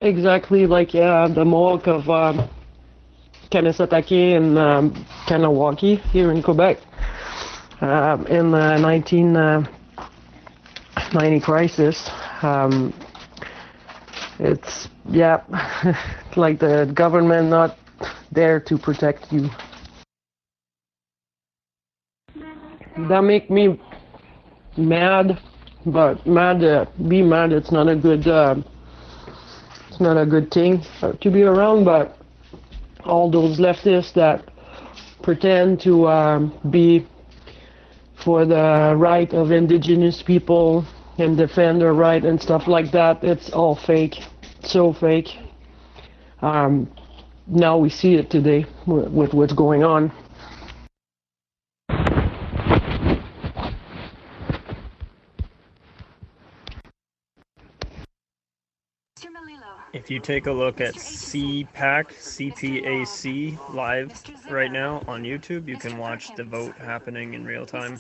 exactly like the Mohawk of Kanesatake and Kanawaki here in Quebec in the 1990 crisis. It's like the government not there to protect you. That make me mad, but be mad. It's not a good thing to be around. But all those leftists that pretend to be for the right of indigenous people and defend their right and stuff like that, it's all fake. So fake. Now we see it today with what's going on. If you take a look at CPAC, CPAC live right now on YouTube, you can watch the vote happening in real time.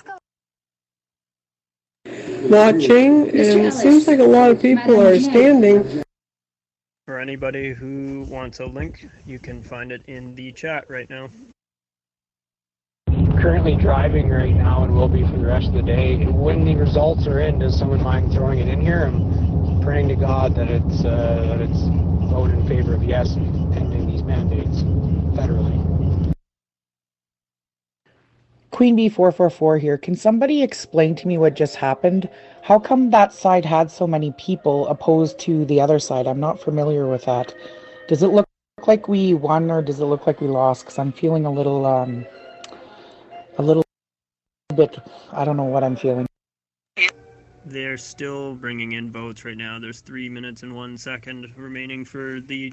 Watching, and it seems like a lot of people are standing. For anybody who wants a link, you can find it in the chat right now. Currently driving right now and will be for the rest of the day. When the results are in, does someone mind throwing it in here? I'm praying to God that it's vote in favor of yes and ending these mandates federally. Queen Bee 444 here. Can somebody explain to me what just happened? How come that side had so many people opposed to the other side? I'm not familiar with that. Does it look like we won or does it look like we lost? Because I'm feeling a little bit, I don't know what I'm feeling. They're still bringing in votes right now. There's 3 minutes and 1 second remaining for the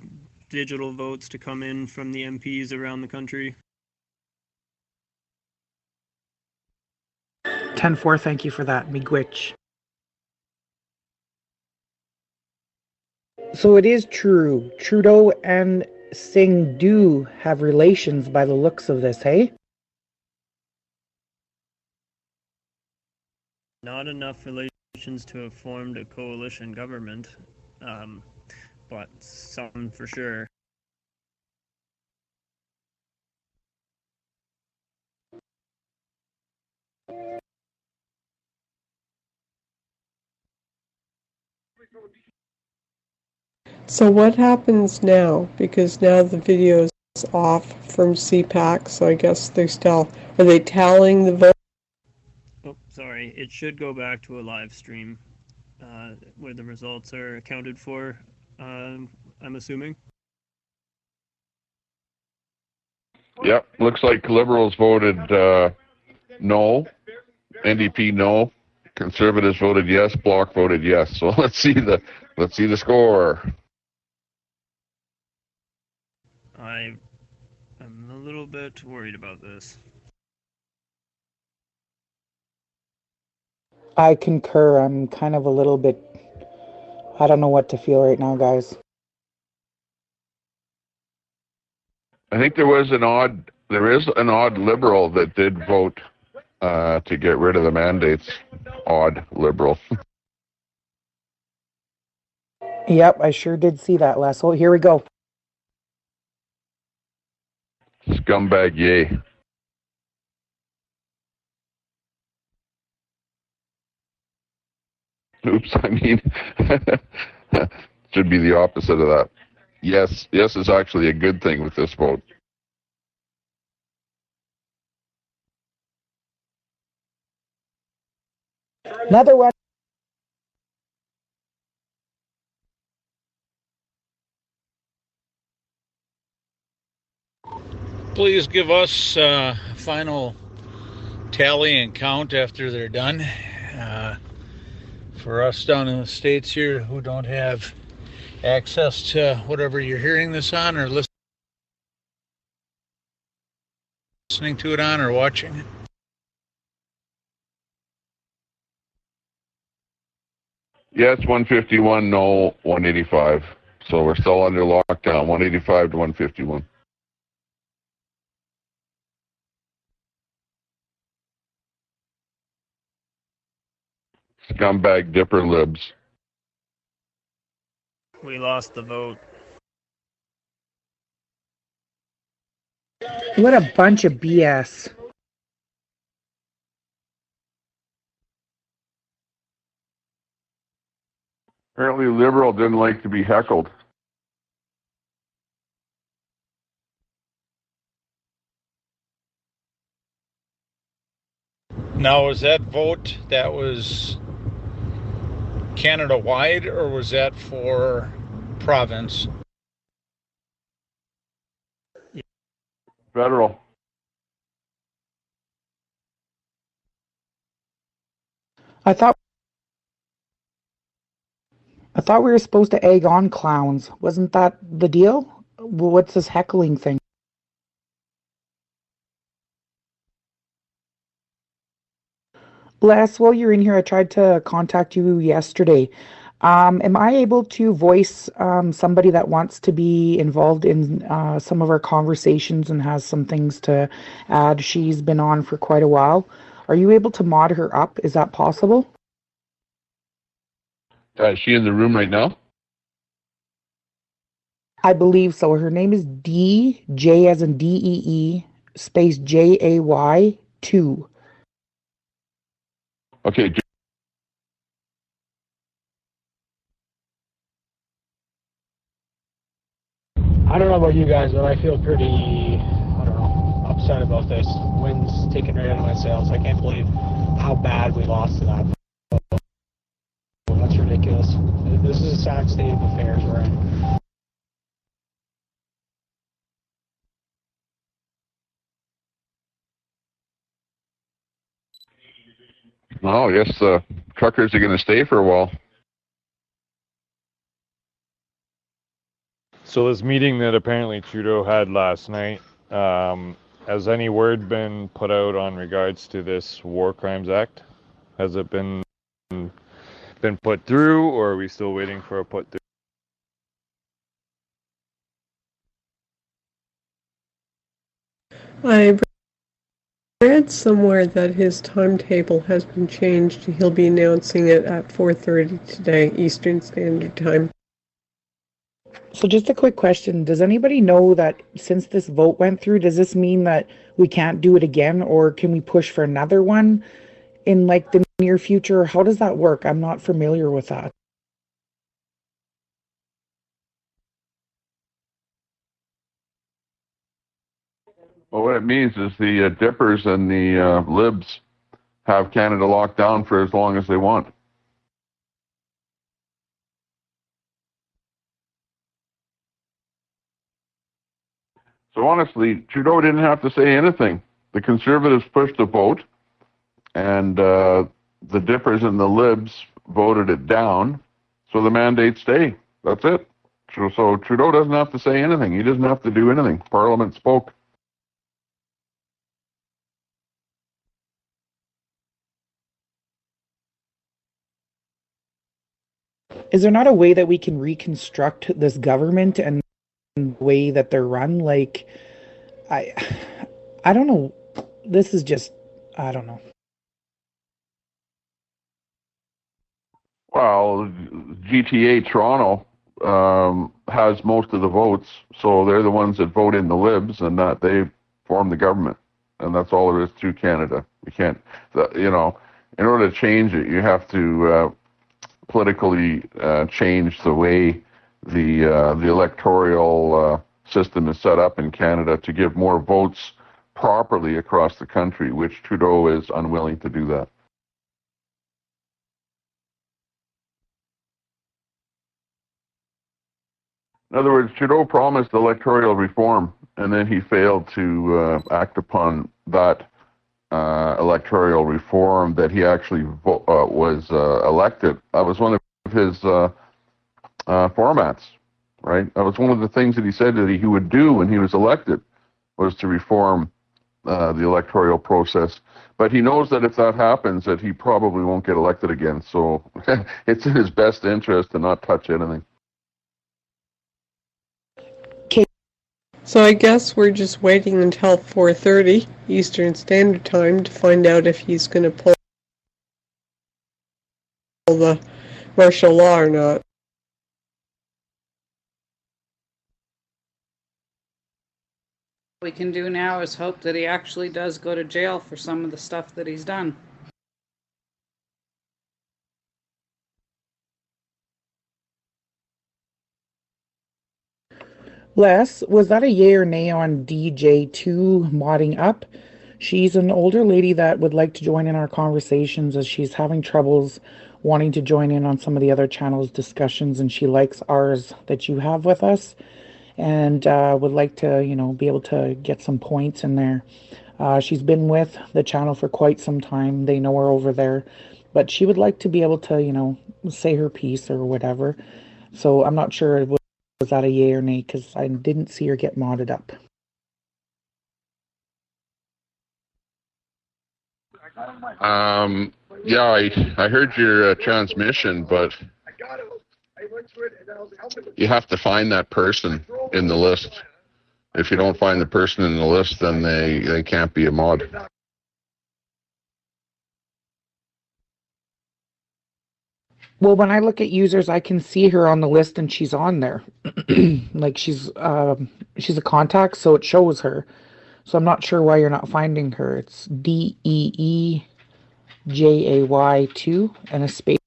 digital votes to come in from the MPs around the country. 10-4, thank you for that, Miigwech. So it is true. Trudeau and Singh do have relations by the looks of this, hey? Not enough relations to have formed a coalition government, but some for sure. So what happens now? Because now the video is off from CPAC, so I guess they're still... Are they tallying the vote? Oh, sorry. It should go back to a live stream where the results are accounted for, I'm assuming. Yep, looks like Liberals voted no, NDP no, Conservatives voted yes, Bloc voted yes. So let's see the score. I'm a little bit worried about this. I concur. I'm kind of a little bit... I don't know what to feel right now, guys. I think there is an odd Liberal that did vote to get rid of the mandates. Odd Liberal. Yep, I sure did see that, Les. Oh, here we go. Scumbag yay. Oops, I mean, should be the opposite of that. Yes is actually a good thing with this vote. Another one. Please give us a final tally and count after they're done. For us down in the States here who don't have access to whatever you're hearing this on or listening to it on or watching it. Yes, 151, no, 185. So we're still under lockdown, 185 to 151. Scumbag dipper libs. We lost the vote. What a bunch of BS. Apparently, Liberal didn't like to be heckled. Now, was that vote that was Canada-wide, or was that for province? Federal. I thought we were supposed to egg on clowns. Wasn't that the deal? What's this heckling thing? Les, while you're in here, I tried to contact you yesterday. Am I able to voice somebody that wants to be involved in some of our conversations and has some things to add? She's been on for quite a while. Are you able to mod her up? Is that possible? Is she in the room right now? I believe so. Her name is DJ as in DEE space JAY 2. Okay. I don't know about you guys, but I feel pretty, I don't know, upset about this. Wind's taking right out of my sails. I can't believe how bad we lost to that. That's ridiculous. This is a sad state of affairs we're in. Oh, yes, truckers are going to stay for a while. So this meeting that apparently Trudeau had last night, has any word been put out on regards to this War Crimes Act? Has it been put through, or are we still waiting for a put through? I read somewhere that his timetable has been changed. He'll be announcing it at 4:30 today, Eastern Standard Time. So just a quick question. Does anybody know that since this vote went through, does this mean that we can't do it again, or can we push for another one in like the near future? How does that work? I'm not familiar with that. Well, what it means is the Dippers and the Libs have Canada locked down for as long as they want. So honestly, Trudeau didn't have to say anything. The Conservatives pushed the vote, and the Dippers and the Libs voted it down, so the mandates stay. That's it. So Trudeau doesn't have to say anything. He doesn't have to do anything. Parliament spoke. Is there not a way that we can reconstruct this government and the way that they're run? Like, I don't know. This is just, I don't know. Well, GTA Toronto has most of the votes, so they're the ones that vote in the Libs, and that they form the government, and that's all there is to Canada. You can't, in order to change it, you have to politically change the way the electoral system is set up in Canada to give more votes properly across the country, which Trudeau is unwilling to do that. In other words, Trudeau promised electoral reform, and then he failed to act upon that electoral reform that he actually was elected. That was one of his formats, right? That was one of the things that he said that he would do when he was elected, was to reform the electoral process. But he knows that if that happens, that he probably won't get elected again. So it's in his best interest to not touch anything. So I guess we're just waiting until 4:30 Eastern Standard Time to find out if he's going to pull the martial law or not. we can do now is hope that he actually does go to jail for some of the stuff that he's done. Les, was that a yay or nay on DJ2 modding up? She's an older lady that would like to join in our conversations as she's having troubles wanting to join in on some of the other channels' discussions, and she likes ours that you have with us, and would like to, be able to get some points in there. She's been with the channel for quite some time. They know her over there, but she would like to be able to, say her piece or whatever. So I'm not sure was that a yay or nay, because I didn't see her get modded up. Yeah, I heard your transmission, but you have to find that person in the list. If you don't find the person in the list, then they can't be a mod. Well, when I look at users, I can see her on the list and she's on there. Like she's a contact, so it shows her. So I'm not sure why you're not finding her. It's DEEJAY2 and a space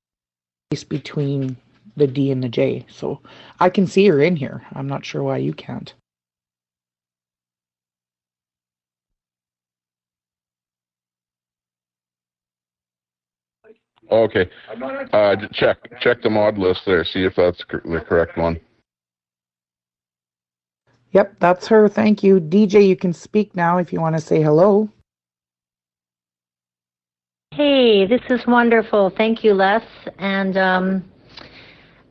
between the D and the J. So I can see her in here. I'm not sure why you can't. Okay. Check the mod list there. See if that's the correct one. Yep, that's her. Thank you. DJ, you can speak now if you want to say hello. Hey, this is wonderful. Thank you, Les. And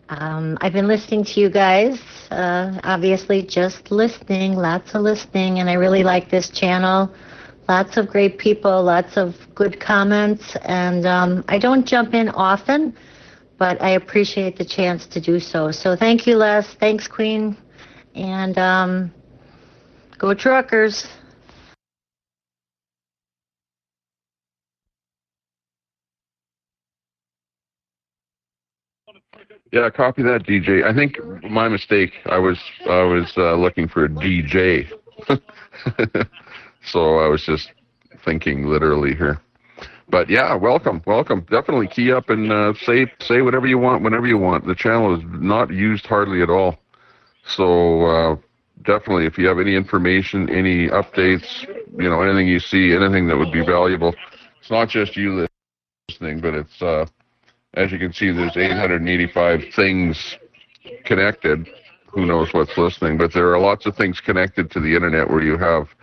I've been listening to you guys, obviously just listening, lots of listening, and I really like this channel. Lots of great people, lots of good comments, and I don't jump in often, but I appreciate the chance to do so. So thank you, Les. Thanks, Queen. And go Truckers. Yeah, copy that, DJ. I think my mistake. I was looking for a DJ, so I was just thinking literally here. But yeah, welcome. Definitely key up and say whatever you want whenever you want. The channel is not used hardly at all, so definitely if you have any information, any updates, anything you see, anything that would be valuable. It's not just you listening, but it's as you can see, there's 885 things connected. Who knows what's listening? But there are lots of things connected to the internet where you have,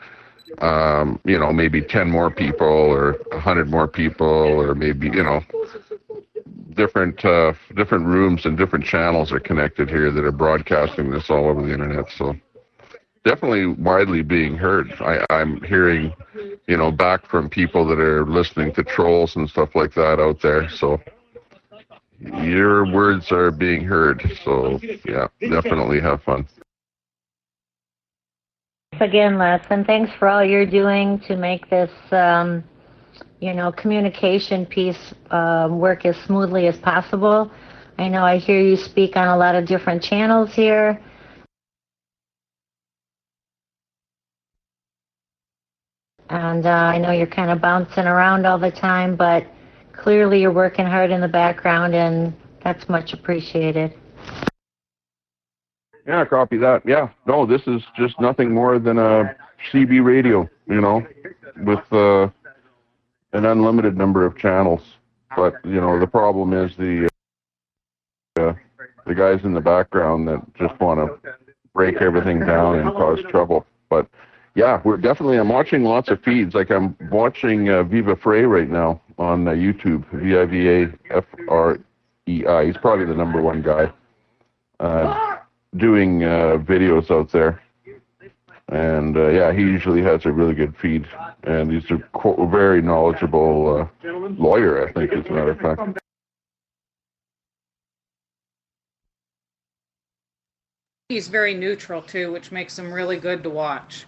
maybe 10 more people or 100 more people, or maybe, different rooms and different channels are connected here that are broadcasting this all over the internet. So definitely widely being heard. I'm hearing, back from people that are listening to trolls and stuff like that out there. So your words are being heard, so yeah, definitely have fun. Again, Les, and thanks for all you're doing to make this, communication piece work as smoothly as possible. I know I hear you speak on a lot of different channels here. And I know you're kind of bouncing around all the time, but clearly you're working hard in the background, and that's much appreciated. Yeah, copy that. Yeah, no, this is just nothing more than a CB radio, with an unlimited number of channels. But, the problem is the guys in the background that just want to break everything down and cause trouble. But yeah, I'm watching lots of feeds. Like I'm watching Viva Frey right now on YouTube, VIVAFREI. He's probably the number one guy doing videos out there. And he usually has a really good feed. And he's a very knowledgeable lawyer, I think, as a matter of fact. He's very neutral too, which makes him really good to watch.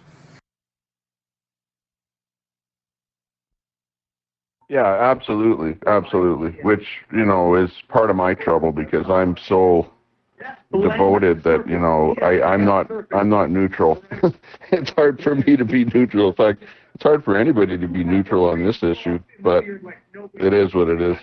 Yeah, absolutely. Which, is part of my trouble because I'm so devoted that, I'm not neutral. It's hard for me to be neutral. In fact, it's hard for anybody to be neutral on this issue, but it is what it is.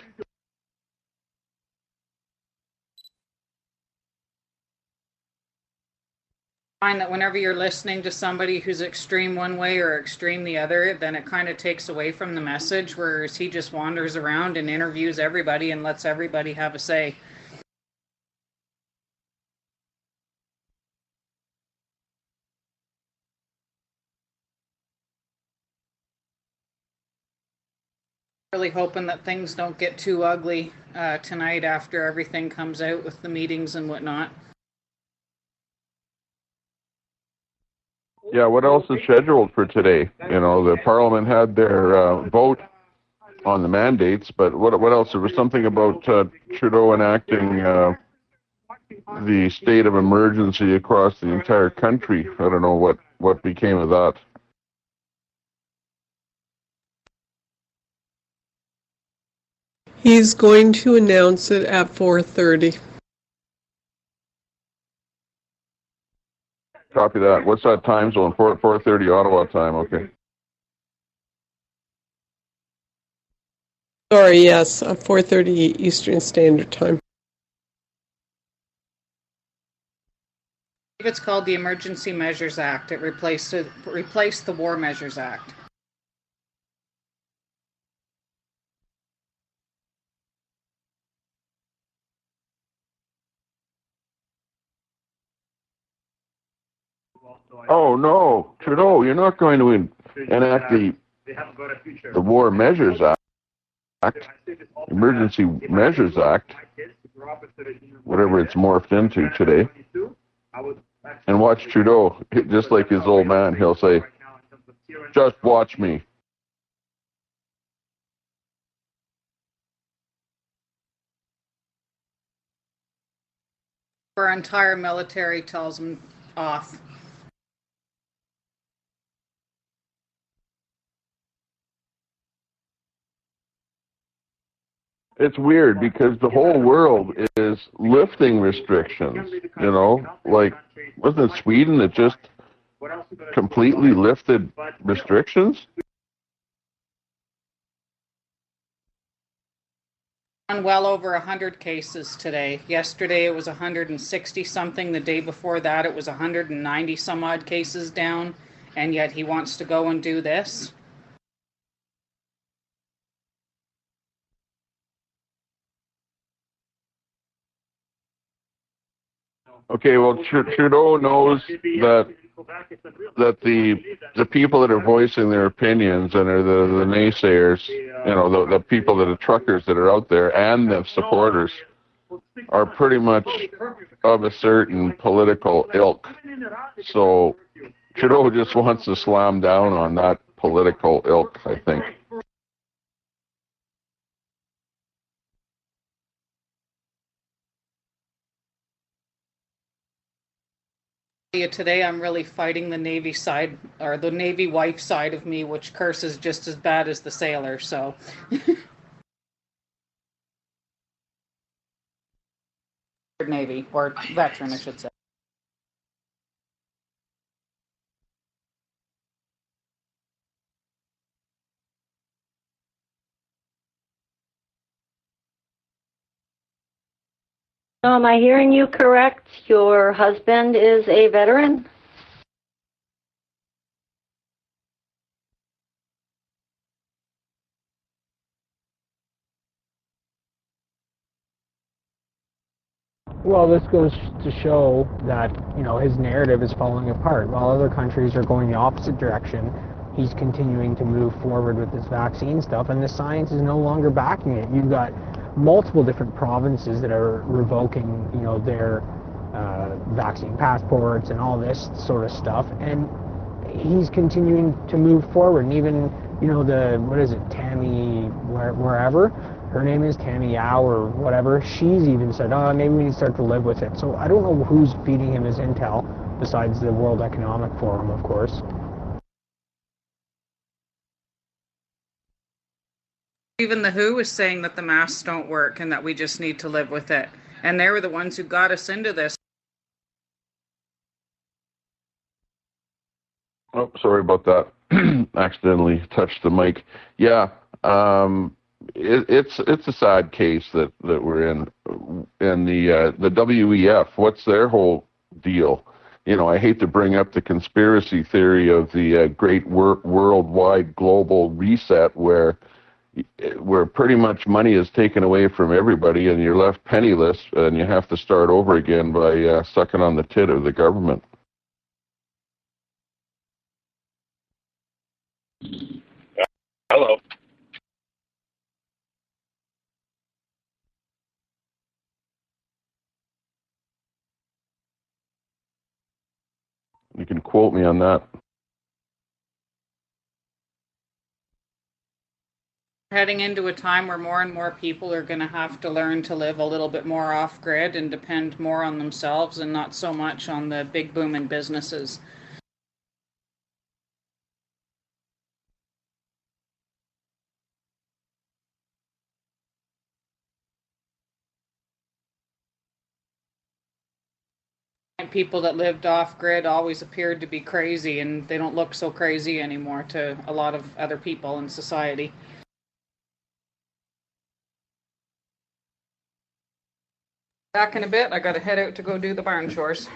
Find that whenever you're listening to somebody who's extreme one way or extreme the other, then it kind of takes away from the message, whereas he just wanders around and interviews everybody and lets everybody have a say. Really hoping that things don't get too ugly tonight after everything comes out with the meetings and whatnot. Yeah, what else is scheduled for today? The Parliament had their vote on the mandates, but what else? There was something about Trudeau enacting the state of emergency across the entire country. I don't know what became of that. He's going to announce it at 4:30. Copy that. What's that time zone? 4:30 Ottawa time. Okay. Sorry, yes, 4:30 Eastern Standard Time. It's called the Emergency Measures Act. It replaced the War Measures Act. Oh no, Trudeau, you're not going to enact the War Measures Act, Emergency Measures Act, whatever it's morphed into today. And watch Trudeau, just like his old man, he'll say, "Just watch me." Our entire military tells them off. It's weird because the whole world is lifting restrictions, like, wasn't it Sweden that just completely lifted restrictions? On well over 100 cases today. Yesterday it was 160 something. The day before that it was 190 some odd cases down, and yet he wants to go and do this. Okay, well, Trudeau knows that the people that are voicing their opinions and are the naysayers, the people that are truckers that are out there and the supporters are pretty much of a certain political ilk. So Trudeau just wants to slam down on that political ilk, I think. Today I'm really fighting the Navy side, or the Navy wife side of me, which curses just as bad as the sailor, so. Navy, or veteran, I should say. Am I hearing you correct? Your husband is a veteran? Well, this goes to show that, his narrative is falling apart. While other countries are going the opposite direction, he's continuing to move forward with this vaccine stuff, and the science is no longer backing it. You've got multiple different provinces that are revoking, their vaccine passports and all this sort of stuff, and he's continuing to move forward. And even, Tammy, wherever, her name is Tammy Yao or whatever, she's even said, maybe we need to start to live with it. So I don't know who's feeding him his intel, besides the World Economic Forum, of course. Even the WHO is saying that the masks don't work and that we just need to live with it. And they were the ones who got us into this. Oh, sorry about that. Accidentally touched the mic. Yeah, it's a sad case that we're in. And the WEF, what's their whole deal? You know, I hate to bring up the conspiracy theory of the great worldwide global reset, where pretty much money is taken away from everybody, and you're left penniless, and you have to start over again by sucking on the tit of the government. Hello. You can quote me on that. Heading into a time where more and more people are going to have to learn to live a little bit more off grid and depend more on themselves and not so much on the big booming businesses. People that lived off grid always appeared to be crazy, and they don't look so crazy anymore to a lot of other people in society. Back in a bit, I gotta head out to go do the barn chores.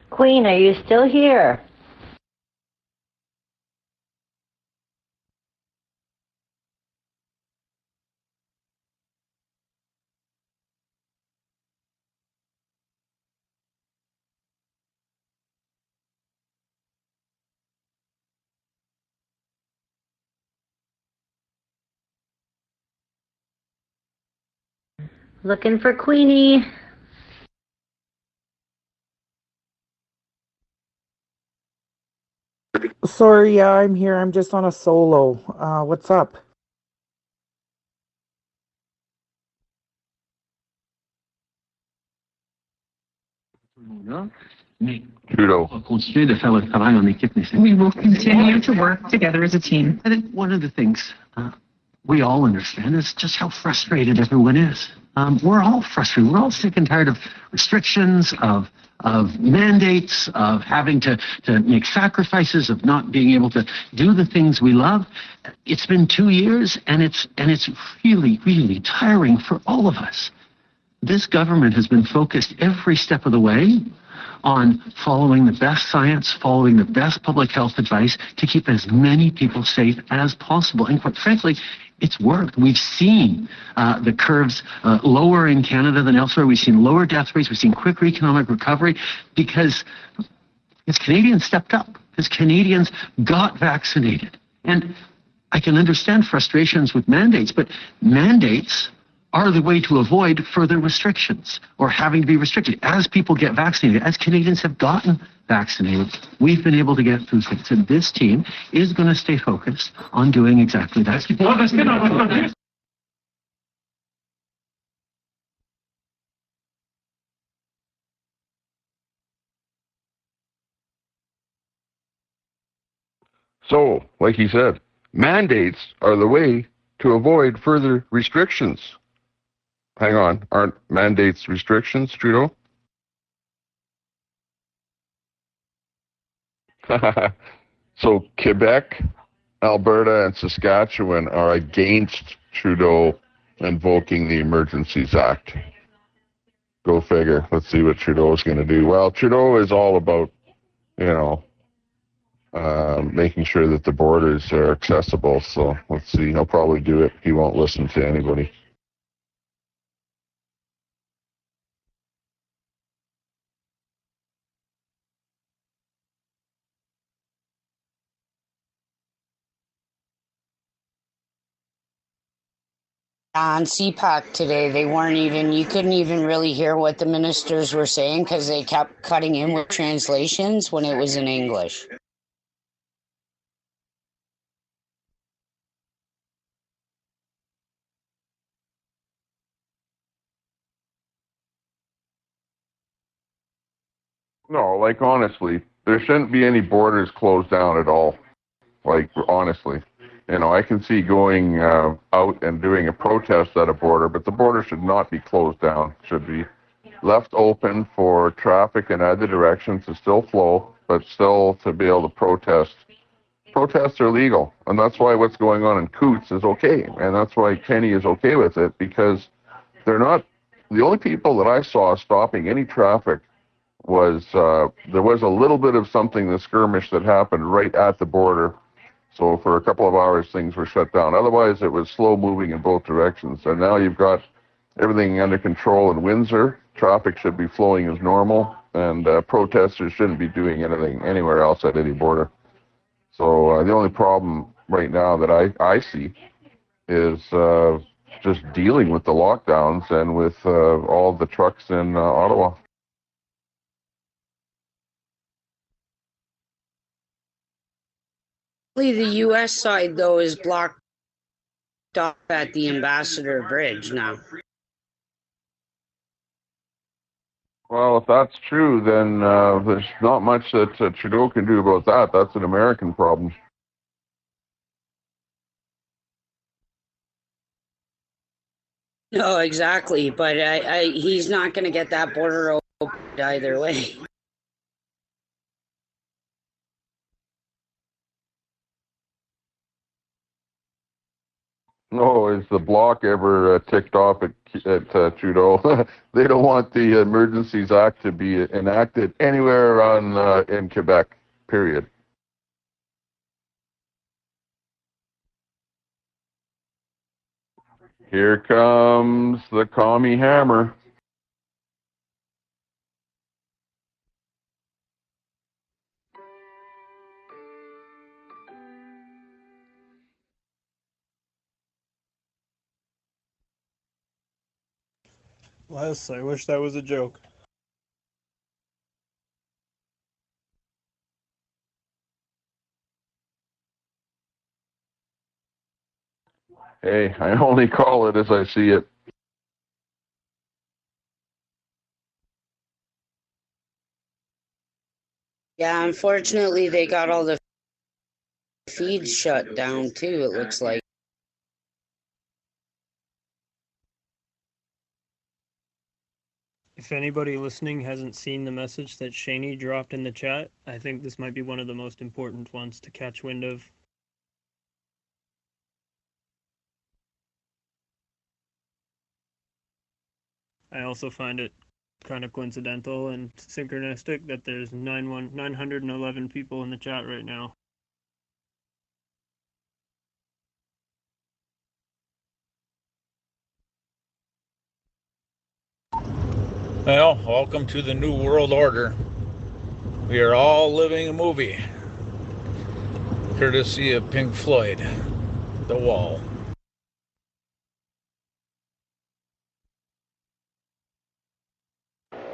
Queen, are you still here? Looking for Queenie. Sorry, yeah, I'm here. I'm just on a solo. What's up? Trudeau. We will continue to work together as a team. I think one of the things we all understand is just how frustrated everyone is. We're all frustrated. We're all sick and tired of restrictions, of mandates, of having to make sacrifices, of not being able to do the things we love. It's been 2 years, and it's really, really tiring for all of us. This government has been focused every step of the way on following the best science, following the best public health advice to keep as many people safe as possible. And quite frankly, it's worked. We've seen the curves lower in Canada than elsewhere. We've seen lower death rates. We've seen quicker economic recovery because Canadians stepped up, because Canadians got vaccinated. And I can understand frustrations with mandates, but mandates are the way to avoid further restrictions or having to be restricted. As people get vaccinated, as Canadians have gotten vaccinated, we've been able to get through things. And this team is going to stay focused on doing exactly that. So, like he said, mandates are the way to avoid further restrictions. Hang on, aren't mandates restrictions, Trudeau? So Quebec, Alberta, and Saskatchewan are against Trudeau invoking the Emergencies Act. Go figure. Let's see what Trudeau's going to do. Well, Trudeau is all about, making sure that the borders are accessible. So let's see. He'll probably do it. He won't listen to anybody. On CPAC today, you couldn't even really hear what the ministers were saying because they kept cutting in with translations when it was in English. No, like honestly, there shouldn't be any borders closed down at all. Like honestly, I can see going out and doing a protest at a border, but the border should not be closed down. Should be left open for traffic in other directions to still flow, but still to be able to protest. Protests are legal, and that's why what's going on in Coots is okay, and that's why Kenny is okay with it, because they're not the only people that I saw stopping any traffic was there was a little bit of something, the skirmish that happened right at the border. So for a couple of hours, things were shut down. Otherwise, it was slow moving in both directions. And now you've got everything under control in Windsor. Traffic should be flowing as normal, and protesters shouldn't be doing anything anywhere else at any border. So the only problem right now that I see is just dealing with the lockdowns and with all the trucks in Ottawa. The U.S. side, though, is blocked off at the Ambassador Bridge now. Well, if that's true, then there's not much that Trudeau can do about that. That's an American problem. No, exactly. But he's not going to get that border open either way. No, is the Bloc ever ticked off at Trudeau? They don't want the Emergencies Act to be enacted anywhere in Quebec, period. Here comes the commie hammer. Les, I wish that was a joke. Hey, I only call it as I see it. Yeah, unfortunately, they got all the feeds shut down, too, it looks like. If anybody listening hasn't seen the message that Shaney dropped in the chat, I think this might be one of the most important ones to catch wind of. I also find it kind of coincidental and synchronistic that there's 911 people in the chat right now. Well, welcome to the New World Order. We are all living a movie, courtesy of Pink Floyd, The Wall.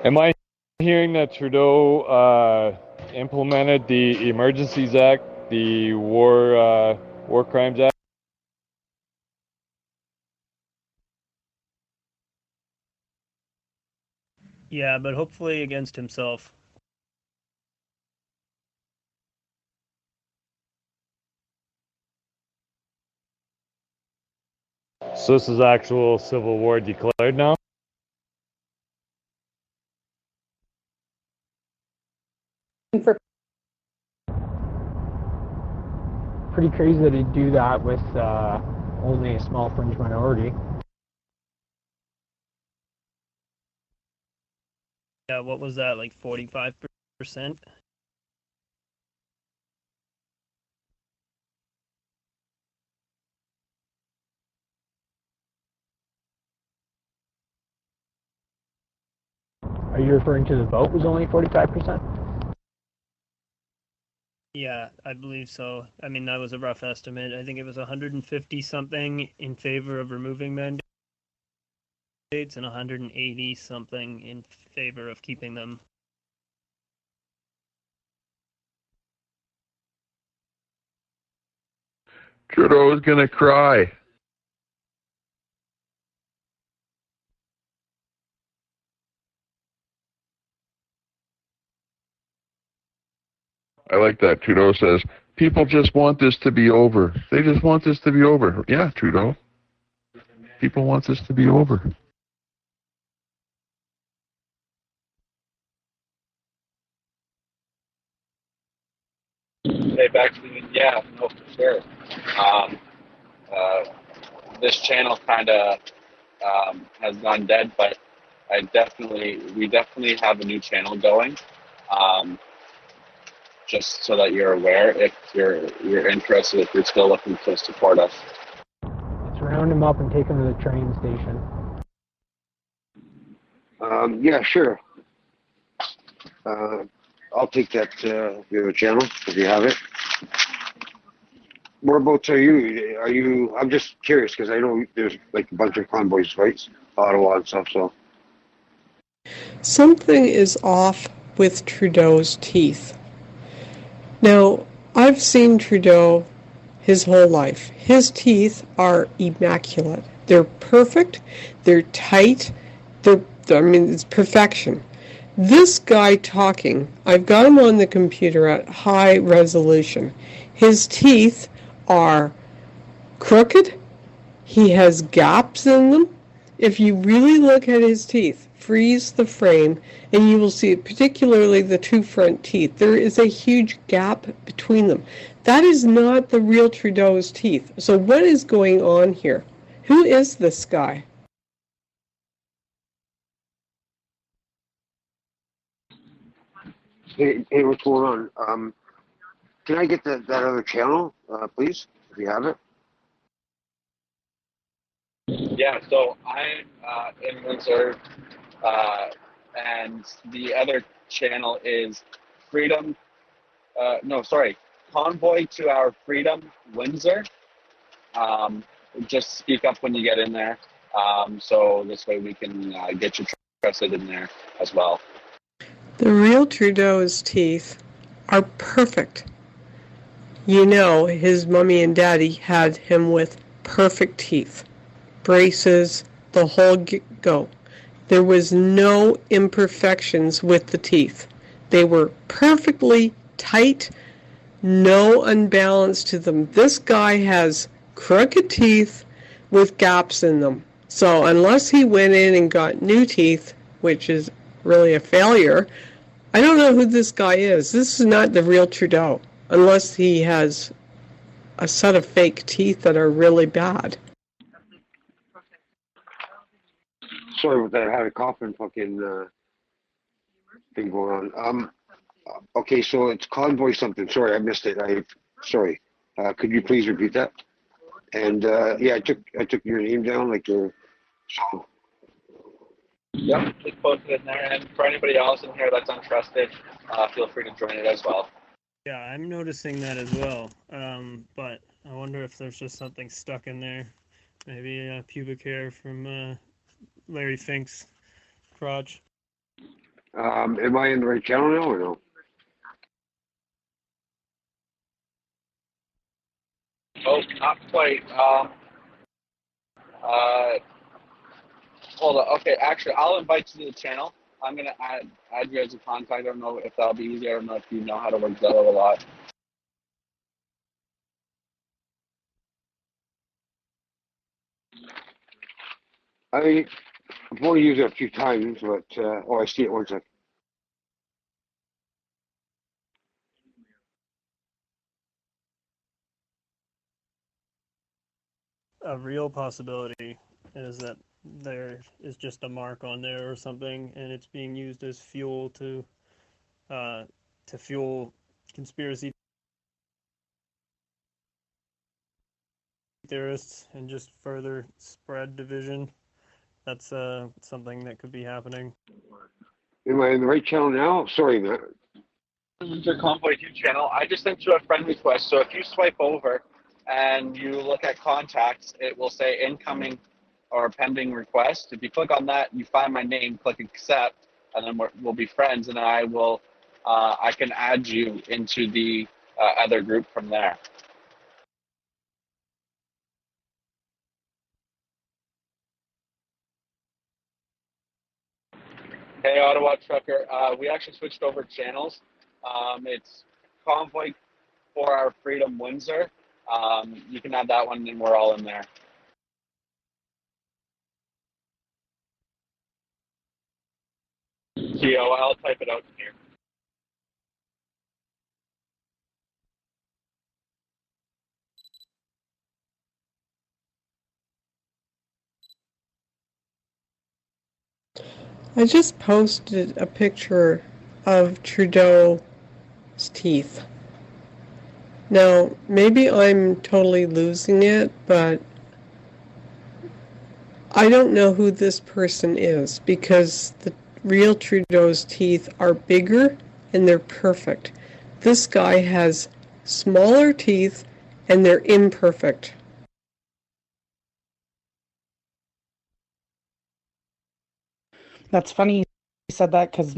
Am I hearing that Trudeau implemented the Emergencies Act, the War Crimes Act? Yeah, but hopefully against himself. So this is actual civil war declared now? Pretty crazy that he'd do that with only a small fringe minority. Yeah, what was that, like 45%? Are you referring to the vote was only 45%? Yeah, I believe so. I mean, that was a rough estimate. I think it was 150 something in favor of removing mandates and 180 something in favor of keeping them. Trudeau's gonna cry. I like that. Trudeau says, people just want this to be over. They just want this to be over. Yeah, Trudeau. People want this to be over. Hey, actually, yeah, no, for sure. Um, this channel kind of has gone dead, but we definitely have a new channel going. Um, just so that you're aware, if you're interested, if you're still looking to support us. Let's round him up and take him to the train station. Yeah, sure. I'll take that your channel if you have it. Whereabouts are you? I'm just curious because I know there's like a bunch of convoys fights, Ottawa and stuff. So Something is off with Trudeau's teeth. Now, I've seen Trudeau his whole life. His teeth are immaculate. They're perfect. They're tight. It's perfection. This guy talking, I've got him on the computer at high resolution. His teeth are crooked. He has gaps in them. If you really look at his teeth, freeze the frame, and you will see, particularly the two front teeth, there is a huge gap between them. That is not the real Trudeau's teeth. So what is going on here? Who is this guy? hey, what's going on? Can I get that other channel, please, if you have it? Yeah, so I'm in Windsor, and the other channel is Freedom. Convoy to Our Freedom, Windsor. Just speak up when you get in there, so this way we can get you trusted in there as well. The real Trudeau's teeth are perfect. You know, his mommy and daddy had him with perfect teeth. Braces, the whole go. There was no imperfections with the teeth. They were perfectly tight, no unbalance to them. This guy has crooked teeth with gaps in them. So unless he went in and got new teeth, which is really a failure, I don't know who this guy is. This is not the real Trudeau, unless he has a set of fake teeth that are really bad. Sorry about that. I had a coughing fucking thing going on. Okay, so it's convoy something. Sorry, I missed it. Sorry. Could you please repeat that? And yeah, I took your name down, like your. So Yep, just posted in there. And for anybody else in here that's untrusted, feel free to join it as well. Yeah, I'm noticing that as well. But I wonder if there's just something stuck in there. Maybe pubic hair from Larry Fink's crotch. am I in the right channel now or no? Oh, not quite. Hold on. Okay, actually, I'll invite you to the channel. I'm gonna add you as a contact. I don't know if that'll be easy. I don't know if you know how to work Zello a lot. I've only used it a few times, but I see it. One second. A real possibility is that there is just a mark on there or something, and it's being used as fuel to fuel conspiracy theorists and just further spread division. That's something that could be happening. Am I in the right channel now? Sorry, man. This is your Convoy 2 channel. I just sent you a friend request. So if you swipe over and you look at contacts, it will say incoming or pending request. If you click on that, you find my name, click accept, and then we'll be friends. And then I can add you into the other group from there. Hey, Ottawa Trucker. We actually switched over channels. It's convoy for our Freedom Windsor. You can add that one, and we're all in there. Geo, I'll type it out here. I just posted a picture of Trudeau's teeth. Now, maybe I'm totally losing it, but I don't know who this person is because the real Trudeau's teeth are bigger and they're perfect. This guy has smaller teeth and they're imperfect. That's funny you said that because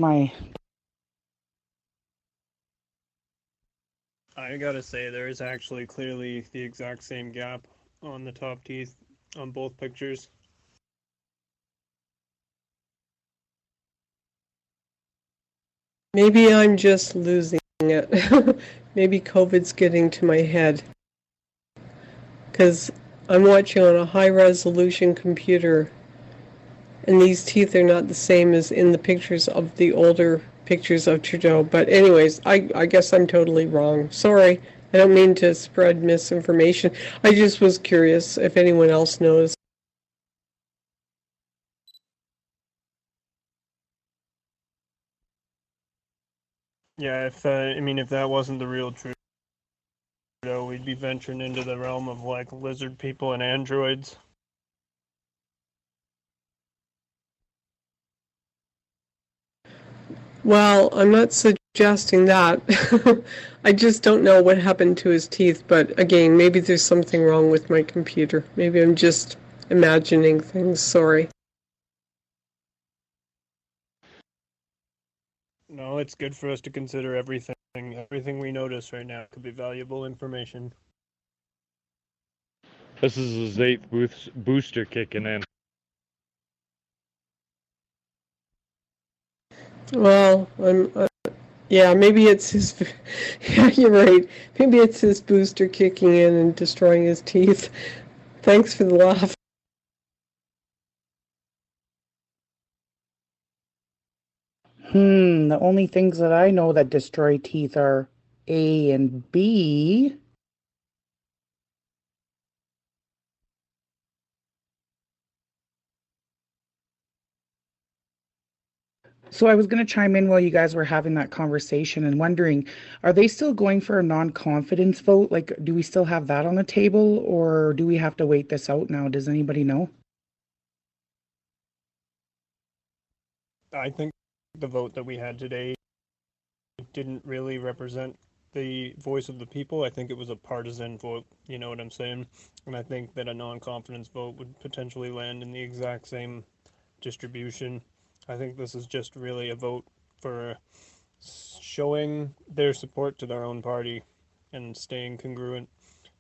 I gotta say, there is actually clearly the exact same gap on the top teeth on both pictures. Maybe I'm just losing it. Maybe COVID's getting to my head. Because I'm watching on a high resolution computer and these teeth are not the same as in the pictures of the older pictures of Trudeau. But anyways, I guess I'm totally wrong. Sorry. I don't mean to spread misinformation. I just was curious if anyone else knows. Yeah, if that wasn't the real Trudeau, we'd be venturing into the realm of like lizard people and androids. Well, I'm not suggesting that. I just don't know what happened to his teeth, but again, maybe there's something wrong with my computer. Maybe I'm just imagining things. Sorry. No, it's good for us to consider everything. Everything we notice right now could be valuable information. This is his 8th booster kicking in. Well, yeah, maybe it's his. Yeah, you're right. Maybe it's his booster kicking in and destroying his teeth. Thanks for the laugh. the only things that I know that destroy teeth are A and B. So I was going to chime in while you guys were having that conversation and wondering, are they still going for a non-confidence vote? Like, do we still have that on the table, or do we have to wait this out now? Does anybody know? I think the vote that we had today didn't really represent the voice of the people. I think it was a partisan vote, you know what I'm saying? And I think that a non-confidence vote would potentially land in the exact same distribution. I think this is just really a vote for showing their support to their own party and staying congruent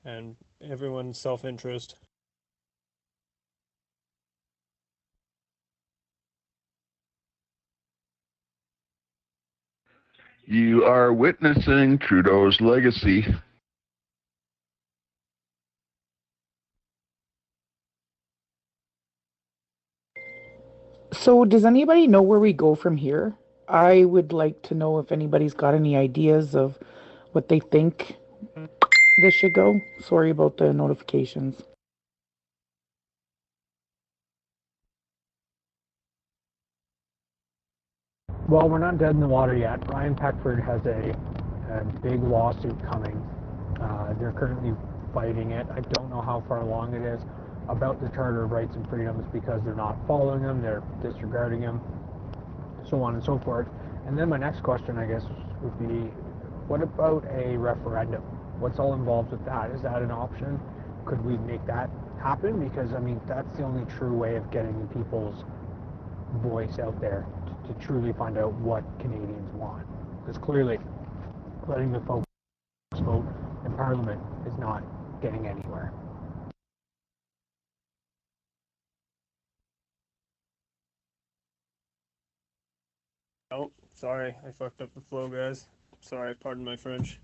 and everyone's self-interest. You are witnessing Trudeau's legacy. So does anybody know where we go from here? I would like to know if anybody's got any ideas of what they think this should go. Sorry about the notifications. Well, we're not dead in the water yet. Brian Peckford has a big lawsuit coming. They're currently fighting it. I don't know how far along it is about the Charter of Rights and Freedoms because they're not following them, they're disregarding them, so on and so forth. And then my next question, I guess, would be, what about a referendum? What's all involved with that? Is that an option? Could we make that happen? Because, I mean, that's the only true way of getting people's voice out there to truly find out what Canadians want. Because clearly, letting the folks vote in Parliament is not getting anywhere. Oh, sorry, I fucked up the flow, guys. Sorry, pardon my French.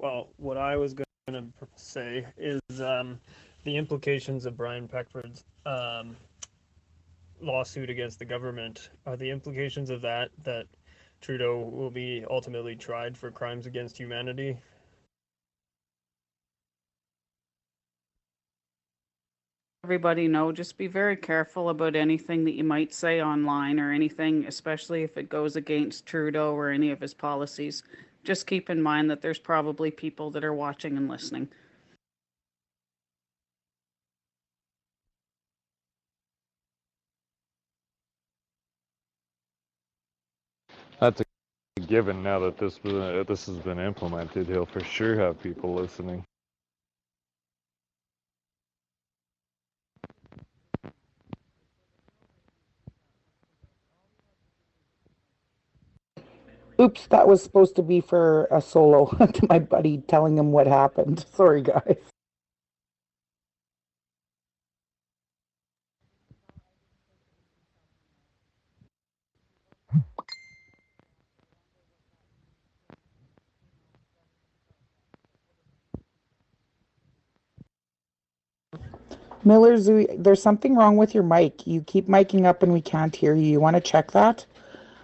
Well, what I was going to say is the implications of Brian Peckford's lawsuit against the government. Are the implications of that Trudeau will be ultimately tried for crimes against humanity? Everybody know, just be very careful about anything that you might say online or anything, especially if it goes against Trudeau or any of his policies. Just keep in mind that there's probably people that are watching and listening. That's a given now that this has been implemented. He'll for sure have people listening. Oops, that was supposed to be for a solo to my buddy telling him what happened. Sorry, guys. Miller Zoo, there's something wrong with your mic. You keep miking up and we can't hear you. You want to check that?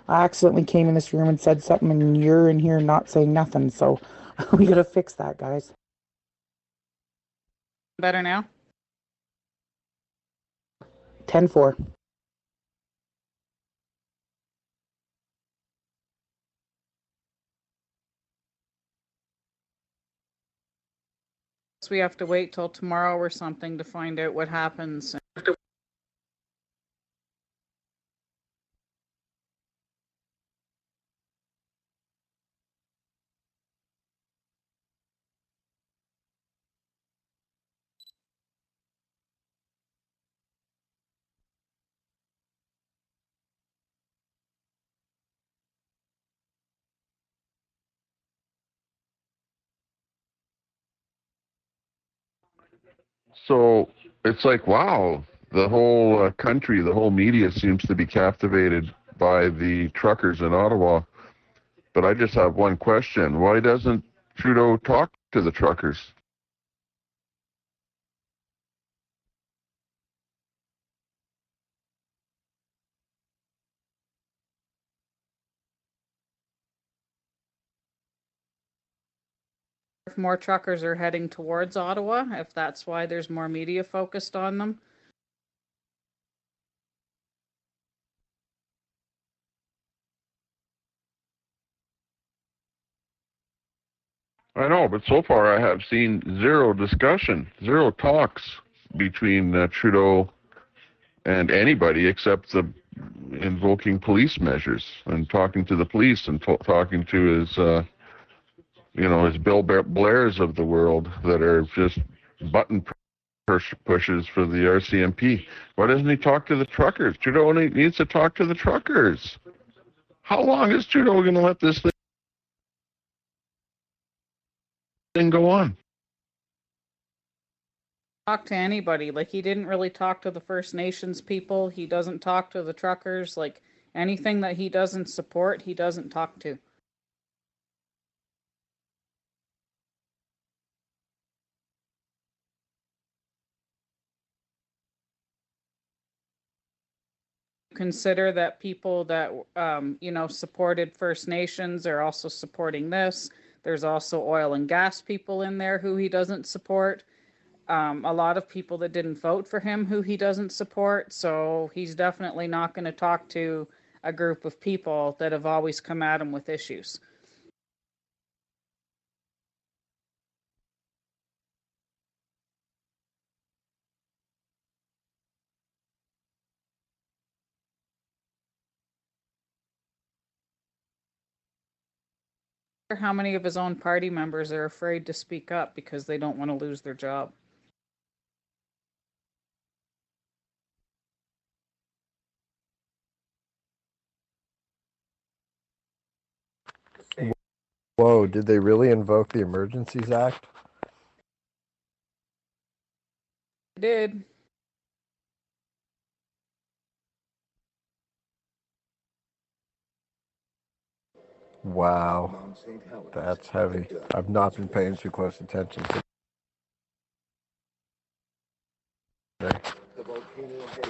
I accidentally came in this room and said something and you're in here not saying nothing, so we gotta fix that, guys. Better now? 10-4. So we have to wait till tomorrow or something to find out what happens. So it's like, wow, the whole country, the whole media seems to be captivated by the truckers in Ottawa. But I just have one question. Why doesn't Trudeau talk to the truckers? If more truckers are heading towards Ottawa, if that's why there's more media focused on them. I know, but so far I have seen zero discussion, zero talks between Trudeau and anybody except the invoking police measures and talking to the police and talking to his, his Bill Blairs of the world that are just button pushes for the RCMP. Why doesn't he talk to the truckers? Trudeau only needs to talk to the truckers. How long is Trudeau going to let this thing go on? Talk to anybody. Like, he didn't really talk to the First Nations people. He doesn't talk to the truckers. Like, anything that he doesn't support, he doesn't talk to. Consider that people that supported First Nations are also supporting this. There's also oil and gas people in there who he doesn't support. A lot of people that didn't vote for him who he doesn't support. So he's definitely not going to talk to a group of people that have always come at him with issues. How many of his own party members are afraid to speak up because they don't want to lose their job? Whoa, did they really invoke the Emergencies Act? They did. Wow, that's heavy. I've not been paying too close attention today.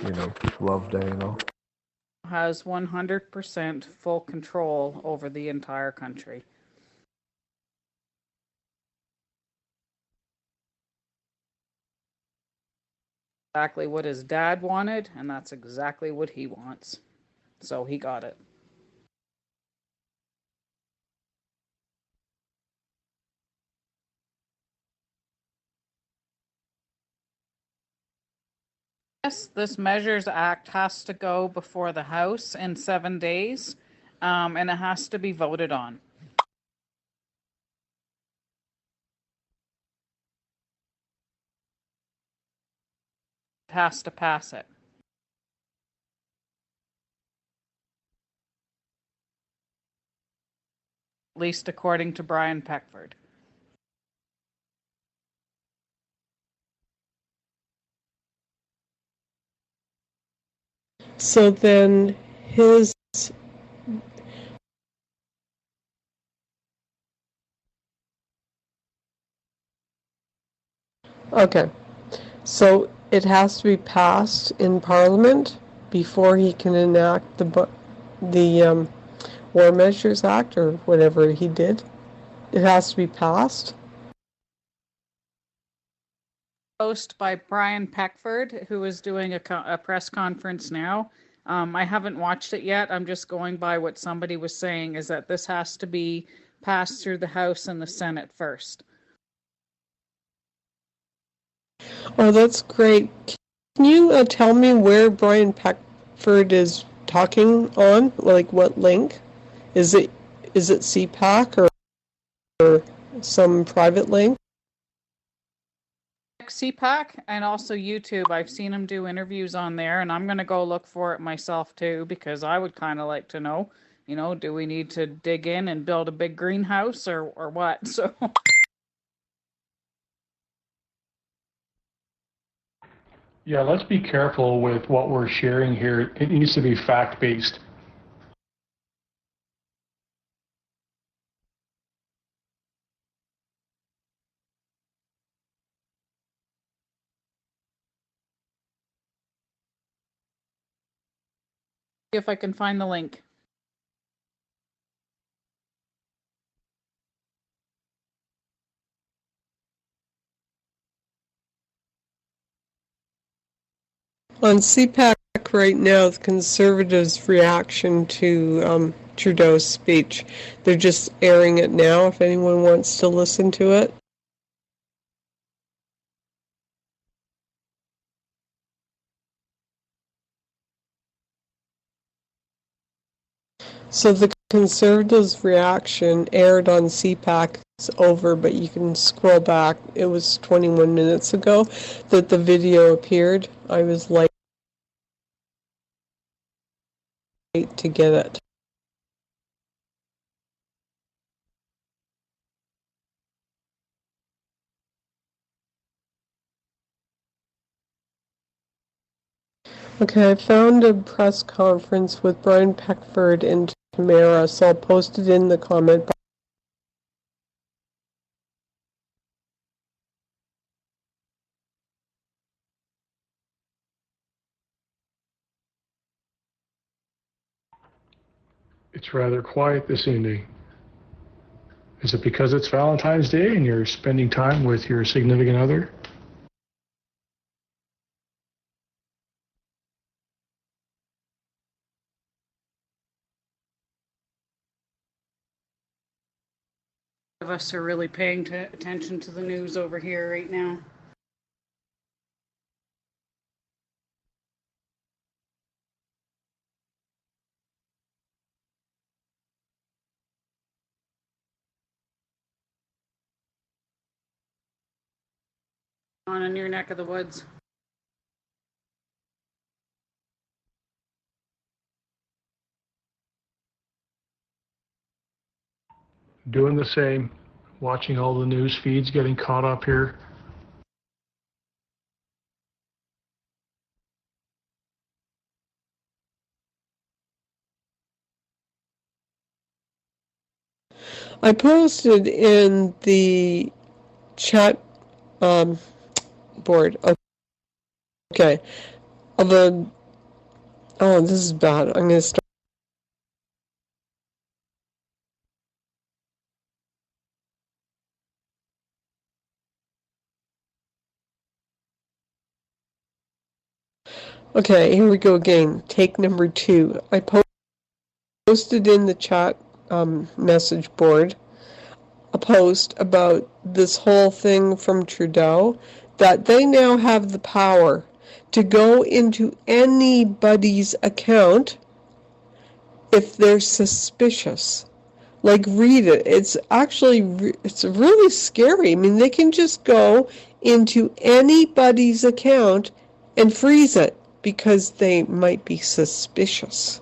You know, Love Day and all. Has 100% full control over the entire country. Exactly what his dad wanted, and that's exactly what he wants. So he got it. Yes, this Measures Act has to go before the House in 7 days, and it has to be voted on. It has to pass it. At least according to Brian Peckford. So then his okay. So it has to be passed in Parliament before he can enact the War Measures Act or whatever he did. It has to be passed. Post by Brian Peckford, who is doing a press conference now. I haven't watched it yet. I'm just going by what somebody was saying, is that this has to be passed through the House and the Senate first. Oh, that's great. Can you tell me where Brian Peckford is talking on? Like what link? Is it CPAC or some private link? CPAC and also YouTube. I've seen him do interviews on there, and I'm going to go look for it myself too, because I would kind of like to know, do we need to dig in and build a big greenhouse or what? So. Yeah, let's be careful with what we're sharing here. It needs to be fact-based. If I can find the link. On CPAC right now, the Conservatives' reaction to Trudeau's speech, they're just airing it now if anyone wants to listen to it. So the Conservatives' reaction aired on CPAC. It's over, but you can scroll back. It was 21 minutes ago that the video appeared. I was late to get it. Okay, I found a press conference with Brian Peckford and Tamara, so I'll post it in the comment box. It's rather quiet this evening. Is it because it's Valentine's Day and you're spending time with your significant other? Of us are really paying attention to the news over here right now. On in your neck of the woods. Doing the same, watching all the news feeds, getting caught up here. I posted in the chat board. Okay. Oh, this is bad. I'm going to start. Okay, here we go again. Take number 2. I posted in the chat message board a post about this whole thing from Trudeau, that they now have the power to go into anybody's account if they're suspicious. Like, read it. It's actually, it's really scary. I mean, they can just go into anybody's account and freeze it because they might be suspicious.